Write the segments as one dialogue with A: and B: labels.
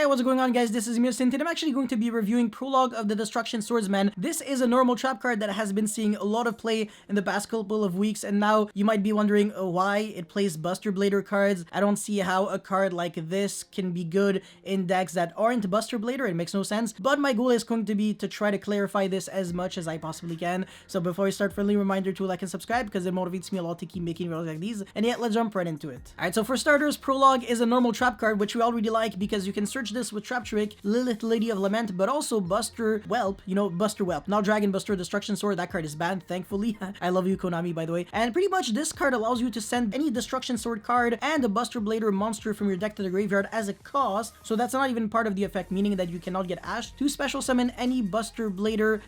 A: what's going on, guys? This is Mirsin. Today I'm actually going to be reviewing Prologue of the Destruction Swordsman. This is a normal trap card that has been seeing a lot of play in the past couple of weeks, and now you might be wondering why it plays Buster Blader cards. I don't see how a card like this can be good in decks that aren't Buster Blader. It makes no sense, but my goal is going to be to try to clarify this as much as I possibly can. So before I start, friendly reminder to like and subscribe because it motivates me a lot to keep making videos like these. And yet, let's jump right into it. Alright, so for starters, Prologue is a normal trap card, which we already like because you can search this with Trap Trick, Lilith, Lady of Lament, but also Buster Whelp, Buster Whelp. Now Dragon Buster Destruction Sword, that card is banned, thankfully. I love you, Konami, by the way. And pretty much this card allows you to send any Destruction Sword card and a Buster Blader monster from your deck to the graveyard as a cost, so that's not even part of the effect, meaning that you cannot get Ash to special summon any Buster Blader,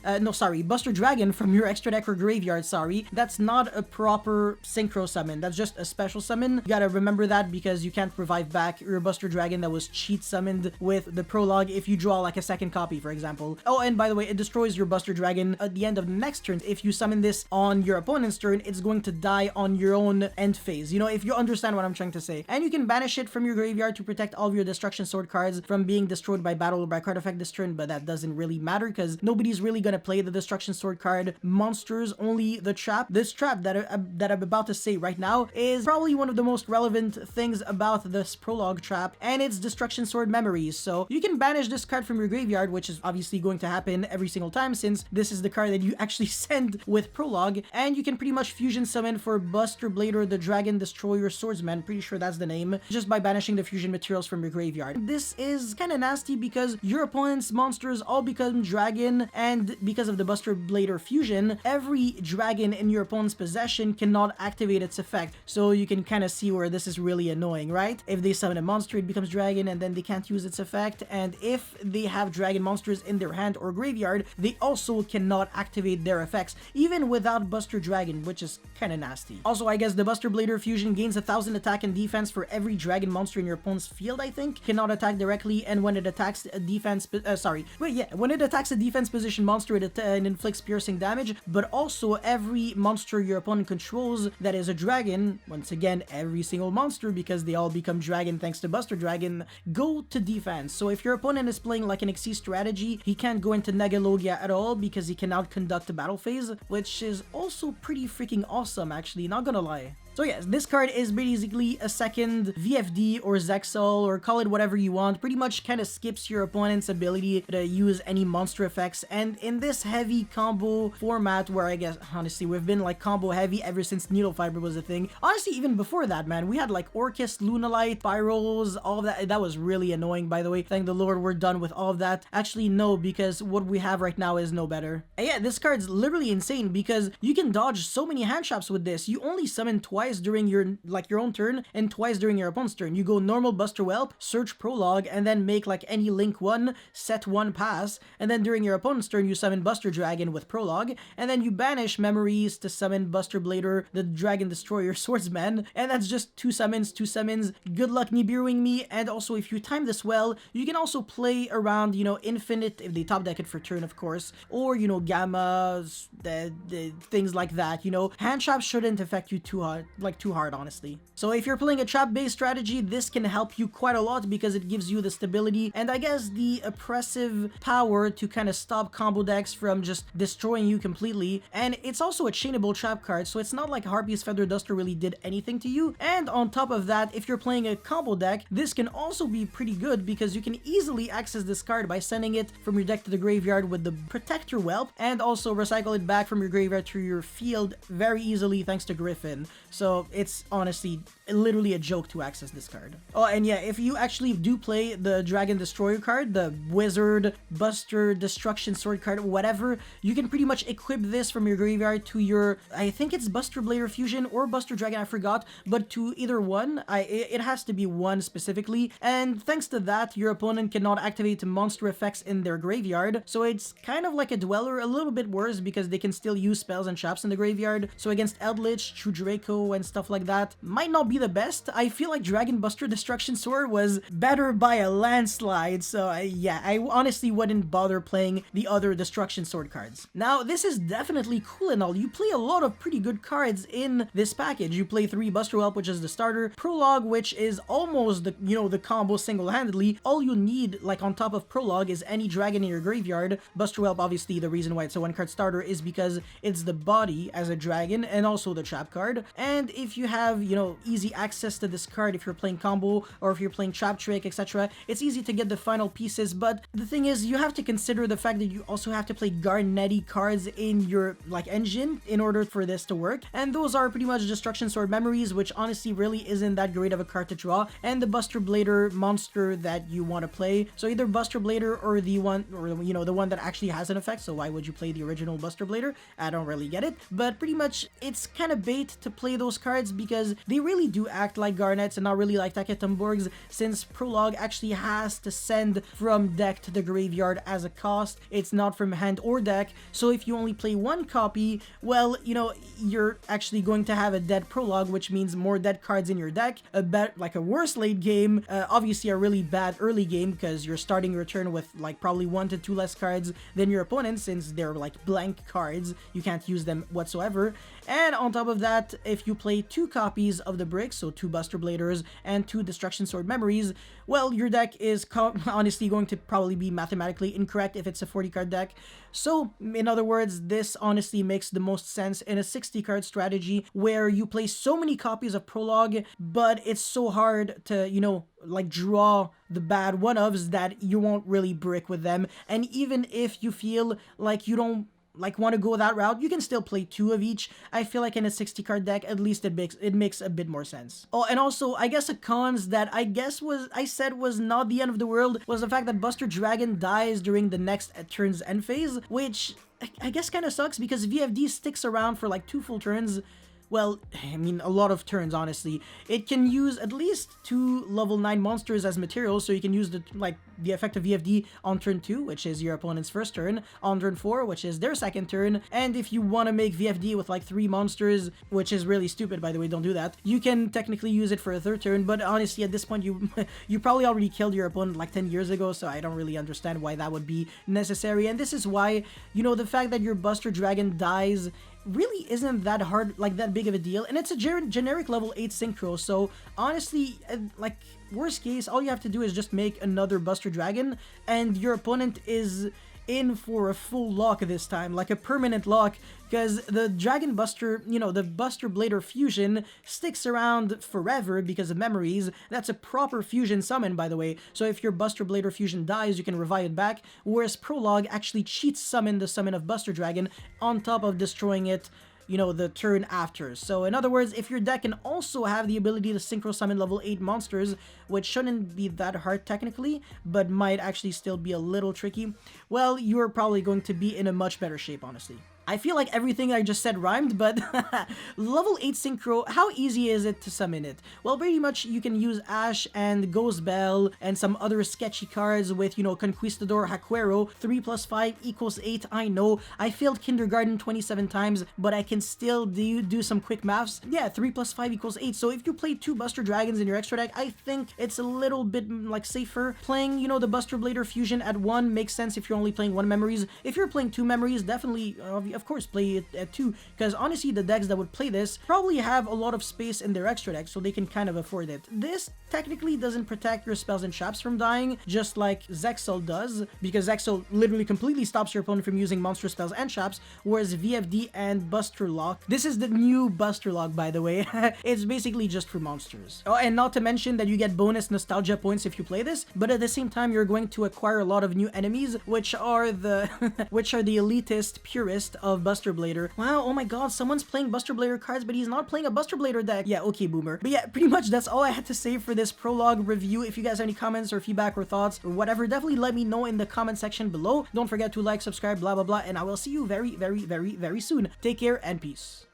A: Buster Dragon from your extra deck or graveyard, That's not a proper synchro summon, that's just a special summon. You gotta remember that because you can't revive back your Buster Dragon that was cheat summoned with the Prologue if you draw like a second copy, for example. Oh, and by the way, it destroys your Buster Dragon at the end of the next turn. If you summon this on your opponent's turn, it's going to die on your own end phase, if you understand what I'm trying to say. And you can banish it from your graveyard to protect all of your Destruction Sword cards from being destroyed by battle or by card effect this turn, but that doesn't really matter because nobody's really gonna play the Destruction Sword card monsters, only the trap. This trap that I'm about to say right now is probably one of the most relevant things about this Prologue trap, and it's Destruction Sword Memories. So you can banish this card from your graveyard, which is obviously going to happen every single time since this is the card that you actually send with Prologue, and you can pretty much fusion summon for Buster Blader the Dragon Destroyer Swordsman, pretty sure that's the name, just by banishing the fusion materials from your graveyard. This is kind of nasty because your opponent's monsters all become dragon, and because of the Buster Blader fusion, every dragon in your opponent's possession cannot activate its effect. So you can kind of see where this is really annoying, right? If they summon a monster, it becomes dragon and then they can't use its effect, and if they have dragon monsters in their hand or graveyard, they also cannot activate their effects even without Buster Dragon, which is kind of nasty. Also, I guess the Buster Blader fusion gains 1000 attack and defense for every dragon monster in your opponent's field, I think. Cannot attack directly, and when it attacks a defense when it attacks a defense position monster, it inflicts piercing damage, but also every monster your opponent controls that is a dragon, once again every single monster because they all become dragon thanks to Buster Dragon, go to defense. So if your opponent is playing like an Xyz strategy, he can't go into Negalogia at all because he cannot conduct a battle phase, which is also pretty freaking awesome, actually, not gonna lie. So yes, this card is basically a second VFD or Zexal, or call it whatever you want. Pretty much kind of skips your opponent's ability to use any monster effects. And in this heavy combo format, where I guess, honestly, we've been like combo heavy ever since Needle Fiber was a thing. Honestly, even before that, man, we had like Orchis, Lunalite, Pyros, all of that. That was really annoying, by the way. Thank the Lord we're done with all of that. Actually, no, because what we have right now is no better. And yeah, this card's literally insane because you can dodge so many hand traps with this. You only summon twice during your own turn and twice during your opponent's turn. You go normal Buster Whelp, search Prologue, and then make like any link one, set one pass, and then during your opponent's turn you summon Buster Dragon with Prologue, and then you banish Memories to summon Buster Blader, the Dragon Destroyer Swordsman, and that's just two summons. Good luck Nibiruing me. And also, if you time this well, you can also play around, Infinite if they top deck it for turn, of course, or Gammas, the things like that. Hand traps shouldn't affect you too hard, honestly. So if you're playing a trap-based strategy, this can help you quite a lot because it gives you the stability and I guess the oppressive power to kind of stop combo decks from just destroying you completely. And it's also a chainable trap card, so it's not like Harpy's Feather Duster really did anything to you. And on top of that, if you're playing a combo deck, this can also be pretty good because you can easily access this card by sending it from your deck to the graveyard with the Protector Whelp, and also recycle it back from your graveyard to your field very easily thanks to Griffin. So it's honestly literally a joke to access this card. Oh, and yeah, if you actually do play the Dragon Destroyer card, the Wizard, Buster, Destruction Sword card, whatever, you can pretty much equip this from your graveyard to your, I think it's Buster Blader Fusion or Buster Dragon, I forgot, but to either one. It has to be one specifically, and thanks to that, your opponent cannot activate monster effects in their graveyard, so it's kind of like a Dweller, a little bit worse because they can still use spells and traps in the graveyard, so against Eldritch, True Draco, and stuff like that, might not be be the best. I feel like Dragon Buster Destruction Sword was better by a landslide, so yeah, I honestly wouldn't bother playing the other Destruction Sword cards. Now, this is definitely cool and all. You play a lot of pretty good cards in this package. You play 3 Buster Whelp, which is the starter, Prologue, which is almost the, the combo single-handedly. All you need, like on top of Prologue, is any dragon in your graveyard. Buster Whelp, obviously, the reason why it's a 1-card starter is because it's the body as a dragon and also the trap card. And if you have, easy access to this card, if you're playing combo or if you're playing trap trick, etc., it's easy to get the final pieces. But the thing is, you have to consider the fact that you also have to play Garnetti cards in your engine in order for this to work, and those are pretty much Destruction Sword Memories, which honestly really isn't that great of a card to draw, and the Buster Blader monster that you want to play. So either Buster Blader or the one, or the one that actually has an effect. So why would you play the original Buster Blader? I don't really get it, but pretty much it's kind of bait to play those cards because they really do act like Garnets and not really like Taketumborgs, since Prologue actually has to send from deck to the graveyard as a cost. It's not from hand or deck, so if you only play 1 copy, well, you're actually going to have a dead Prologue, which means more dead cards in your deck, a worse late game, obviously a really bad early game because you're starting your turn with probably 1 to 2 less cards than your opponent, since they're blank cards, you can't use them whatsoever. And on top of that, if you play 2 copies of the bricks, so 2 Buster Bladers and 2 Destruction Sword Memories, well, your deck is honestly going to probably be mathematically incorrect if it's a 40-card deck. So, in other words, this honestly makes the most sense in a 60-card strategy where you play so many copies of Prologue, but it's so hard to, draw the bad one-ofs that you won't really brick with them. And even if you feel like you don't want to go that route, you can still play 2 of each. I feel like in a 60-card deck, at least it makes a bit more sense. Oh, and also, I guess a cons that I said was not the end of the world was the fact that Buster Dragon dies during the next turn's end phase, which I guess kind of sucks because VFD sticks around for 2 full turns. Well, I mean, a lot of turns, honestly. It can use at least 2 level 9 monsters as materials, so you can use the effect of VFD on turn 2, which is your opponent's first turn, on turn 4, which is their second turn, and if you want to make VFD with 3 monsters, which is really stupid, by the way, don't do that, you can technically use it for a third turn, but honestly, at this point, you probably already killed your opponent 10 years ago, so I don't really understand why that would be necessary, and this is why, the fact that your Buster Dragon dies really isn't that hard, that big of a deal, and it's a generic level 8 synchro, so honestly, worst case, all you have to do is just make another Buster Dragon, and your opponent is in for a full lock this time, a permanent lock, because the Dragon Buster, the Buster Blader fusion sticks around forever because of memories. That's a proper fusion summon, by the way, so if your Buster Blader fusion dies, you can revive it back, whereas Prologue actually cheats summon the summon of Buster Dragon on top of destroying it the turn after. So in other words, if your deck can also have the ability to synchro summon level 8 monsters, which shouldn't be that hard technically, but might actually still be a little tricky, well, you're probably going to be in a much better shape, honestly. I feel like everything I just said rhymed, but level 8 Synchro, how easy is it to summon it? Well, pretty much you can use Ash and Ghost Bell and some other sketchy cards with, Conquistador, Hakuero, 3 plus 5 equals 8, I know. I failed Kindergarten 27 times, but I can still do some quick maths. Yeah, 3 plus 5 equals 8, so if you play 2 Buster Dragons in your extra deck, I think it's a little bit, safer. Playing, the Buster Blader Fusion at 1 makes sense if you're only playing 1 memories. If you're playing 2 memories, definitely, of course, play it at 2, because honestly, the decks that would play this probably have a lot of space in their extra deck, so they can kind of afford it. This technically doesn't protect your spells and traps from dying, just like Zexal does, because Zexal literally completely stops your opponent from using monster spells and traps, whereas VFD and Buster Lock, this is the new Buster Lock, by the way, it's basically just for monsters. Oh, and not to mention that you get bonus nostalgia points if you play this, but at the same time, you're going to acquire a lot of new enemies, which are the elitist purist of Buster Blader. Wow, oh my god, someone's playing Buster Blader cards, but he's not playing a Buster Blader deck. Yeah, okay, boomer. But yeah, pretty much that's all I had to say for this Prologue review. If you guys have any comments or feedback or thoughts or whatever, definitely let me know in the comment section below. Don't forget to like, subscribe, blah, blah, blah, and I will see you very, very, very, very soon. Take care and peace.